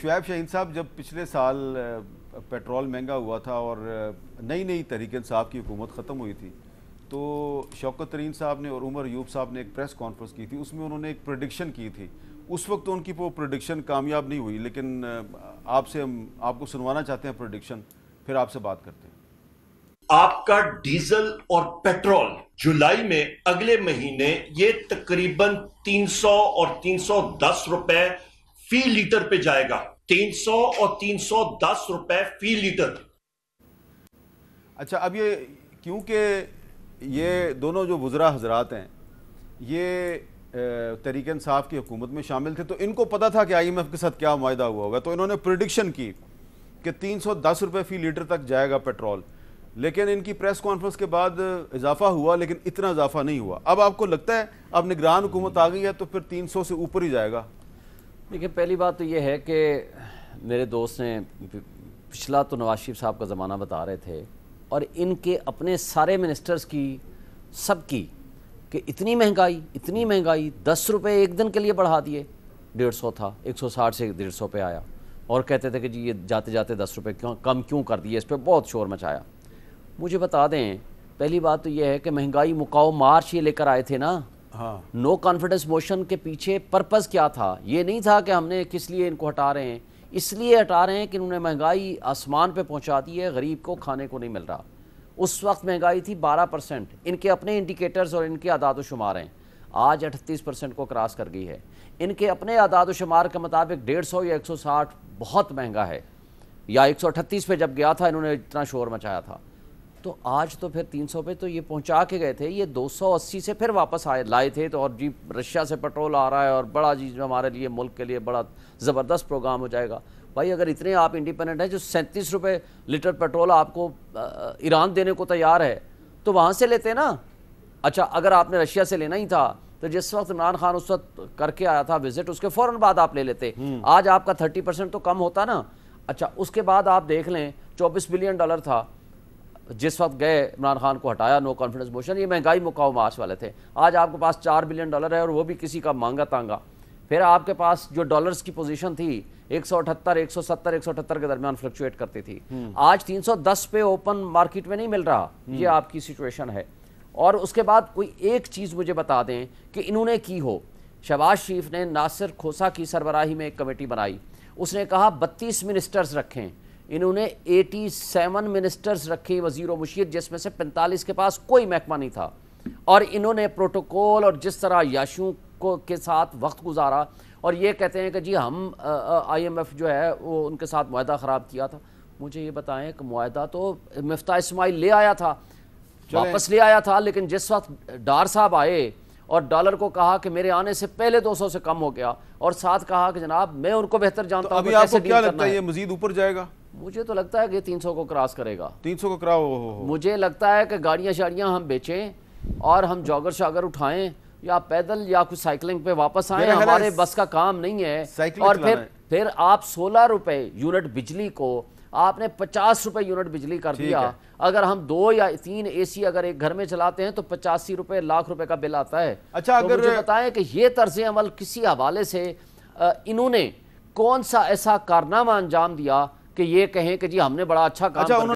شعیب شاہین صاحب، جب پچھلے سال پیٹرول مہنگا ہوا تھا اور نئی نئی تحریک انصاف کی حکومت ختم ہوئی تھی، تو شوکت ترین صاحب نے اور عمر ایوب صاحب نے ایک پریس کانفرنس کی تھی. اس میں انہوں نے ایک پریڈکشن کی تھی. اس وقت تو ان کی وہ پریڈکشن کامیاب نہیں ہوئی، لیکن ہم آپ کو سنوانا چاہتے ہیں پریڈکشن، پھر آپ سے بات کرتے ہیں. آپ کا ڈیزل اور پیٹرول جولائی میں اگلے مہینے یہ تقریباً 300 اور 310 روپے فی لیٹر پہ جائے گا. 300 اور 310 روپے فی لیٹر. اچھا، اب یہ کیونکہ یہ دونوں جو وزراء حضرات ہیں یہ تحریک انصاف کی حکومت میں شامل تھے، تو ان کو پتا تھا کہ آئی ایم ایف کے ساتھ کیا معاہدہ ہوا ہوگا، تو انہوں نے پریڈکشن کی کہ 310 روپے فی لیٹر تک جائے گا پیٹرول. لیکن ان کی پریس کانفرنس کے بعد اضافہ ہوا، لیکن اتنا اضافہ نہیں ہوا. اب آپ کو لگتا ہے اب نگران حکومت آ گئی ہے تو پھر 300 سے اوپر ہی جائے گا؟ دیکھیں، پہلی بات تو یہ ہے کہ میرے دوست نے پچھلا تو نواز شریف صاحب کا زمانہ بتا رہے تھے، اور ان کے اپنے سارے منسٹرز کی سب کی کہ اتنی مہنگائی 10 روپے ایک دن کے لیے بڑھا دیے. 150 تھا، 160 سے 150 پہ آیا، اور کہتے تھے کہ جی یہ جاتے جاتے 10 روپے کم کیوں کر دیے. اس پہ بہت شور مچایا. مجھے بتا دیں، پہلی بات تو یہ ہے کہ مہنگائی مکاؤ مارچ یہ لے کر آئے تھے نا. نو کانفیڈنس موشن کے پیچھے پرپز کیا تھا؟ یہ نہیں تھا کہ ہم نے کس لیے ان کو ہٹا رہے ہیں. اس لیے ہٹا رہے ہیں کہ انہوں نے مہنگائی آسمان پہ پہنچا دی ہے، غریب کو کھانے کو نہیں مل رہا. اس وقت مہنگائی تھی 12%. ان کے اپنے انڈیکیٹرز اور ان کے اعداد و شمار ہیں. آج 38% کو کراس کر گئی ہے. ان کے اپنے اعداد و شمار کے مطابق 150 یا 160 بہت مہنگا ہے، یا 138 پہ جب گیا تھا انہوں نے اتنا شور مچایا تھا. تو آج تو پھر 300 پہ تو یہ پہنچا کے گئے تھے. یہ 280 سے پھر واپس لائے تھے. تو اور جی رشیا سے پیٹرول آ رہا ہے اور بڑا جی ہمارے لیے ملک کے لیے بڑا زبردست پروگرام ہو جائے گا. بھائی اگر اتنے آپ انڈیپینڈنٹ ہیں، جو 37 روپے لیٹر پیٹرول آپ کو ایران دینے کو تیار ہے، تو وہاں سے لیتے نا. اچھا، اگر آپ نے رشیا سے لینا ہی تھا تو جس وقت عمران خان اس وقت کر کے آیا تھا وزٹ، اس کے فوراً بعد آپ لے لیتے. آج آپ کا 30% تو کم ہوتا نا. اچھا، اس کے بعد آپ دیکھ لیں 24 بلین ڈالر تھا جس وقت گئے عمران خان کو ہٹایا نو کانفیڈنس موشن. یہ مہنگائی مکاؤ مارچ والے تھے. آج آپ کے پاس 4 بلین ڈالر ہے، اور وہ بھی کسی کا مانگا تانگا. پھر آپ کے پاس جو ڈالرز کی پوزیشن تھی 178 170 178 کے درمیان فلکچویٹ کرتی تھی، آج 310 پہ اوپن مارکیٹ میں نہیں مل رہا. یہ آپ کی سچویشن ہے. اور اس کے بعد کوئی ایک چیز مجھے بتا دیں کہ انہوں نے کی ہو. شہباز شریف نے ناصر کھوسا کی سربراہی میں ایک کمیٹی بنائی. اس نے کہا 32 منسٹرز رکھیں. انہوں نے 87 منسٹرز رکھے وزیر و مشیر، جس میں سے 45 کے پاس کوئی محکمہ نہیں تھا. اور انہوں نے پروٹوکول اور جس طرح یاشوں کے ساتھ وقت گزارا، اور یہ کہتے ہیں کہ جی ہم آئی ایم ایف جو ہے وہ ان کے ساتھ معاہدہ خراب کیا تھا. مجھے یہ بتائیں کہ معاہدہ تو مفتاح اسماعیل لے آیا تھا، واپس لے آیا تھا، لیکن جس وقت ڈار صاحب آئے اور ڈالر کو کہا کہ میرے آنے سے پہلے 200 سے کم ہو گیا، اور ساتھ کہا کہ جناب میں ان کو بہتر جانتا ہوں. ابھی آپ کو کیا لگتا ہے یہ مزید اوپر جائے گا؟ مجھے تو لگتا ہے کہ 300 کو کراس کرے گا. 300 کو کراؤ. مجھے لگتا ہے کہ گاڑیاں شاڑیاں ہم بیچیں اور ہم جاگر شاگر اٹھائیں، یا پیدل یا کچھ سائیکلنگ پہ واپس آئیں. ہمارے بس کا کام نہیں ہے. اور پھر آپ 16 روپے یونٹ بجلی کو آپ نے 50 روپے یونٹ بجلی کر دیا. اگر ہم 2 یا 3 اے سی اگر ایک گھر میں چلاتے ہیں تو 85 روپے لاکھ روپے کا بل آتا ہے. اچھا، اگر مجھے بتائیں کہ یہ طرز عمل کسی حوالے سے انہوں نے کون سا ایسا کارنامہ انجام دیا کہ یہ کہیں کہ جی ہم نے بڑا اچھا کام کیا.